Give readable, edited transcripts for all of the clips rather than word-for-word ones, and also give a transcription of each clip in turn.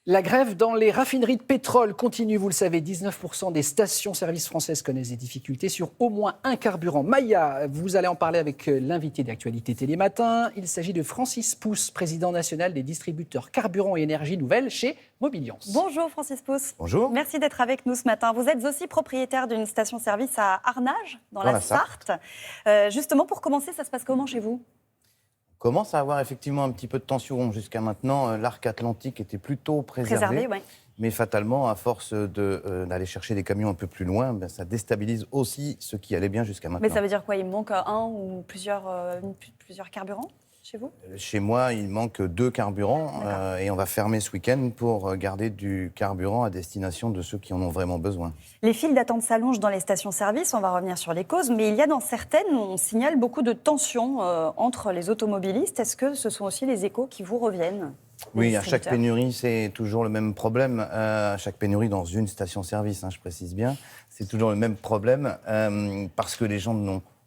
La grève dans les raffineries de pétrole continue, vous le savez, 19% des stations-service françaises connaissent des difficultés sur au moins un carburant. Maya, vous allez en parler avec l'invité d'Actualité Télématin. Il s'agit de Francis Pousse, président national des distributeurs carburant et énergie nouvelle chez Mobiliance. Bonjour Francis Pousse. Bonjour. Merci d'être avec nous ce matin. Vous êtes aussi propriétaire d'une station-service à Arnage, dans la Sarthe. Justement, pour commencer, ça se passe comment chez vous ? On commence à avoir effectivement un petit peu de tension. Jusqu'à maintenant, l'arc atlantique était plutôt préservé. Ouais. Mais fatalement, à force d'aller chercher des camions un peu plus loin, ça déstabilise aussi ce qui allait bien jusqu'à maintenant. Mais ça veut dire quoi ? Il manque un ou plusieurs carburants chez vous ? Chez moi, il manque 2 carburants et on va fermer ce week-end pour garder du carburant à destination de ceux qui en ont vraiment besoin. Les files d'attente s'allongent dans les stations-service, on va revenir sur les causes, mais il y a dans certaines, on signale beaucoup de tensions entre les automobilistes. Est-ce que ce sont aussi les échos qui vous reviennent ? Oui, à chaque pénurie, c'est toujours le même problème. À chaque pénurie dans une station-service, je précise bien, c'est toujours le même problème parce que les gens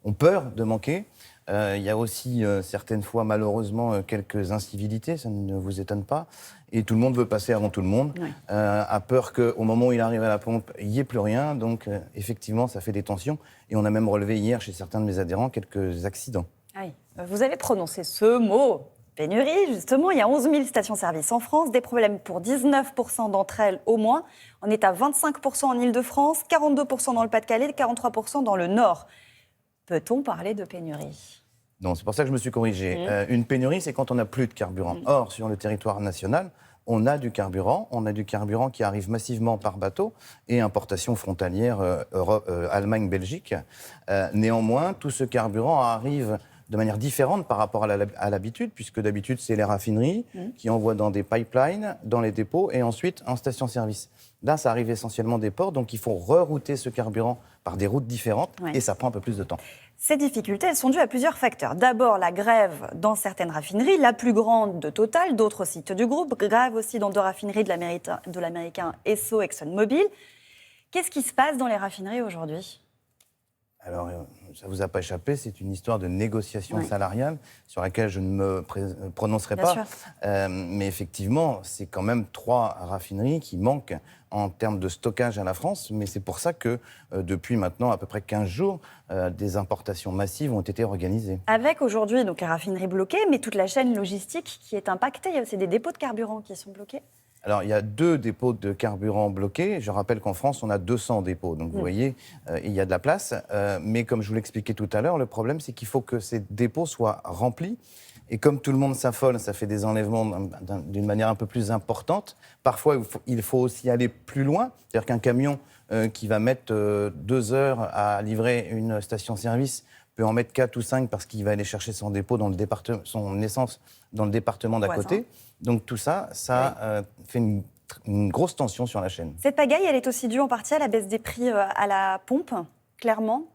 ont peur de manquer. Il y a aussi certaines fois, malheureusement, quelques incivilités, ça ne vous étonne pas. Et tout le monde veut passer avant tout le monde, a peur qu'au moment où il arrive à la pompe, il n'y ait plus rien. Donc, effectivement, ça fait des tensions. Et on a même relevé hier, chez certains de mes adhérents, quelques accidents. Oui. Vous avez prononcé ce mot, pénurie, justement. Il y a 11 000 stations-service en France, des problèmes pour 19% d'entre elles au moins. On est à 25% en Île-de-France, 42% dans le Pas-de-Calais, 43% dans le Nord. Peut-on parler de pénurie ? Non, c'est pour ça que je me suis corrigé. Une pénurie, c'est quand on n'a plus de carburant. Or, sur le territoire national, on a du carburant. On a du carburant qui arrive massivement par bateau et importation frontalière Allemagne-Belgique. Néanmoins, tout ce carburant arrive de manière différente par rapport à l'habitude, puisque d'habitude, c'est les raffineries qui envoient dans des pipelines, dans les dépôts et ensuite en station-service. Là, ça arrive essentiellement des ports, donc il faut rerouter ce carburant par des routes différentes et ça prend un peu plus de temps. Ces difficultés, elles sont dues à plusieurs facteurs. D'abord, la grève dans certaines raffineries, la plus grande de Total, d'autres sites du groupe. Grève aussi dans 2 raffineries de l'américain Esso ExxonMobil. Qu'est-ce qui se passe dans les raffineries aujourd'hui ? Alors, ça ne vous a pas échappé, c'est une histoire de négociation salariale sur laquelle je ne me prononcerai pas. Mais effectivement, c'est quand même 3 raffineries qui manquent en termes de stockage à la France. Mais c'est pour ça que depuis maintenant à peu près 15 jours, des importations massives ont été organisées. Avec aujourd'hui donc les raffineries bloquées, mais toute la chaîne logistique qui est impactée. Il y a aussi des dépôts de carburant qui sont bloqués. Alors, il y a 2 dépôts de carburant bloqués. Je rappelle qu'en France, on a 200 dépôts. Donc, vous voyez, il y a de la place. Mais comme je vous l'expliquais tout à l'heure, le problème, c'est qu'il faut que ces dépôts soient remplis. Et comme tout le monde s'affole, ça fait des enlèvements d'une manière un peu plus importante. Parfois, il faut aussi aller plus loin. C'est-à-dire qu'un camion qui va mettre 2 heures à livrer une station-service peut en mettre 4 ou 5 parce qu'il va aller chercher son dépôt dans le département, son essence dans le département d'à côté. Donc tout ça, fait une grosse tension sur la chaîne. Cette pagaille, elle est aussi due en partie à la baisse des prix à la pompe, clairement ?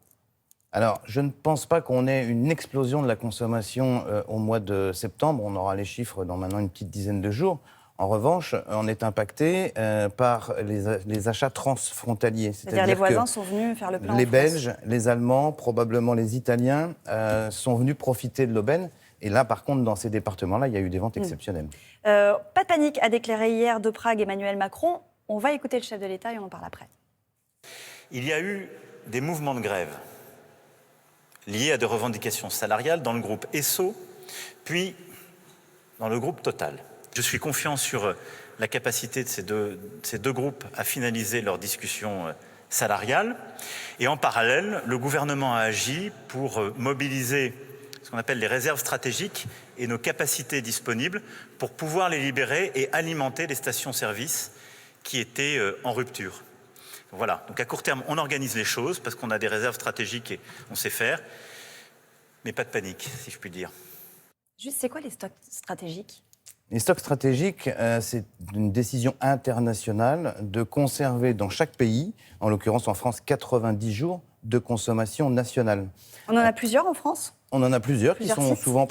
Alors, je ne pense pas qu'on ait une explosion de la consommation au mois de septembre. On aura les chiffres dans maintenant une petite dizaine de jours. En revanche, on est impacté par les achats transfrontaliers. C'est-à-dire les voisins sont venus faire le plein. Les Belges, les Allemands, probablement les Italiens sont venus profiter de l'aubaine. Et là, par contre, dans ces départements-là, il y a eu des ventes exceptionnelles. Pas de panique, a déclaré hier de Prague Emmanuel Macron. On va écouter le chef de l'État et on en parle après. Il y a eu des mouvements de grève liés à des revendications salariales dans le groupe Esso, puis dans le groupe Total. Je suis confiant sur la capacité de ces deux groupes à finaliser leurs discussions salariales. Et en parallèle, le gouvernement a agi pour mobiliser ce qu'on appelle les réserves stratégiques et nos capacités disponibles pour pouvoir les libérer et alimenter les stations-service qui étaient en rupture. Voilà, donc à court terme, on organise les choses parce qu'on a des réserves stratégiques et on sait faire, mais pas de panique, si je puis dire. Juste, c'est quoi les stocks stratégiques ? Les stocks stratégiques, c'est une décision internationale de conserver dans chaque pays, en l'occurrence en France, 90 jours de consommation nationale. On en a plusieurs en France ? On en a plusieurs qui sont souvent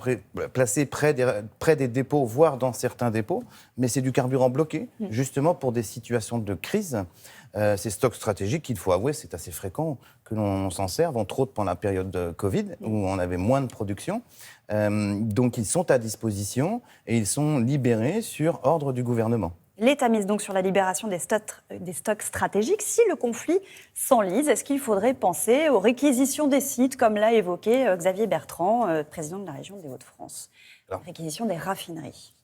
placés près des dépôts, voire dans certains dépôts, mais c'est du carburant bloqué, justement pour des situations de crise. Ces stocks stratégiques, il faut avouer, c'est assez fréquent que l'on s'en serve, entre autres pendant la période de Covid, où on avait moins de production. Donc ils sont à disposition et ils sont libérés sur ordre du gouvernement. L'État mise donc sur la libération des stocks stratégiques. Si le conflit s'enlise, est-ce qu'il faudrait penser aux réquisitions des sites, comme l'a évoqué Xavier Bertrand, président de la région des Hauts-de-France? Réquisition des raffineries.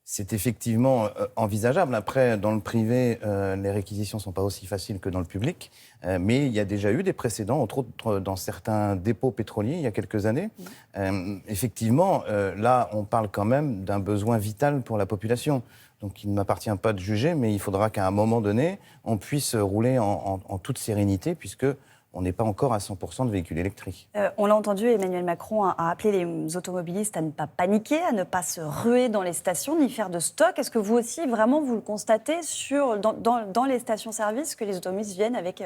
C'est effectivement envisageable. Après, dans le privé, les réquisitions ne sont pas aussi faciles que dans le public. Mais il y a déjà eu des précédents, entre autres dans certains dépôts pétroliers il y a quelques années. Effectivement, là, on parle quand même d'un besoin vital pour la population. Donc il ne m'appartient pas de juger, mais il faudra qu'à un moment donné, on puisse rouler en toute sérénité, puisque on n'est pas encore à 100% de véhicules électriques. On l'a entendu, Emmanuel Macron a appelé les automobilistes à ne pas paniquer, à ne pas se ruer dans les stations, ni faire de stock. Est-ce que vous aussi, vraiment, vous le constatez dans les stations-service, que les automobilistes viennent avec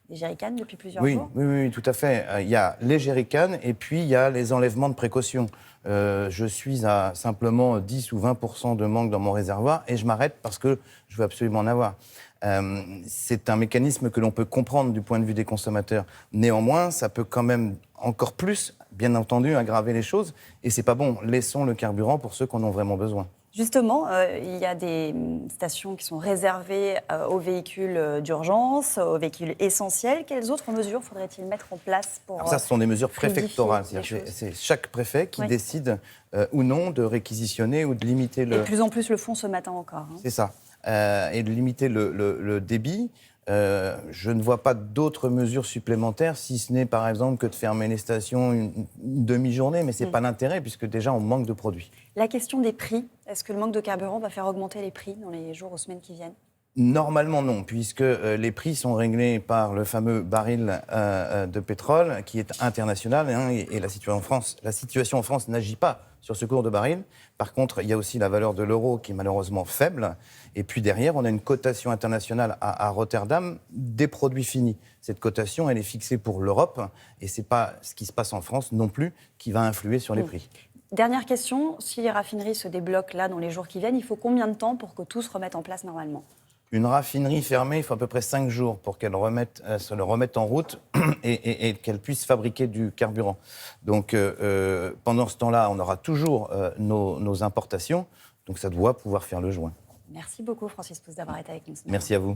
des jerrycans depuis plusieurs jours? Oui, tout à fait. Il y a les jerrycans et puis il y a les enlèvements de précaution. Je suis à simplement 10 ou 20% de manque dans mon réservoir et je m'arrête parce que je veux absolument en avoir. C'est un mécanisme que l'on peut comprendre du point de vue des consommateurs. Néanmoins, ça peut quand même encore plus, bien entendu, aggraver les choses. Et c'est pas bon. Laissons le carburant pour ceux qui en ont vraiment besoin. Justement, il y a des stations qui sont réservées aux véhicules d'urgence, aux véhicules essentiels. Quelles autres mesures faudrait-il mettre en place pour... Alors ça, ce sont des mesures préfectorales. C'est chaque préfet qui décide ou non de réquisitionner ou de limiter le... Et de plus en plus le font ce matin encore. C'est ça. Et de limiter le débit. Je ne vois pas d'autres mesures supplémentaires, si ce n'est par exemple que de fermer les stations une demi-journée, mais ce n'est pas l'intérêt, puisque déjà on manque de produits. La question des prix, est-ce que le manque de carburant va faire augmenter les prix dans les jours ou semaines qui viennent? Normalement non, puisque les prix sont réglés par le fameux baril de pétrole qui est international, et la situation en France n'agit pas sur ce cours de baril. Par contre, il y a aussi la valeur de l'euro qui est malheureusement faible. Et puis derrière, on a une cotation internationale à Rotterdam des produits finis. Cette cotation, elle est fixée pour l'Europe et ce n'est pas ce qui se passe en France non plus qui va influer sur les prix. Dernière question, si les raffineries se débloquent là dans les jours qui viennent, il faut combien de temps pour que tout se remette en place normalement? Une raffinerie fermée, il faut à peu près 5 jours pour qu'elle se le remette en route et qu'elle puisse fabriquer du carburant. Donc pendant ce temps-là, on aura toujours nos importations, donc ça doit pouvoir faire le joint. Merci beaucoup Francis Pousse d'avoir été avec nous. Merci à vous.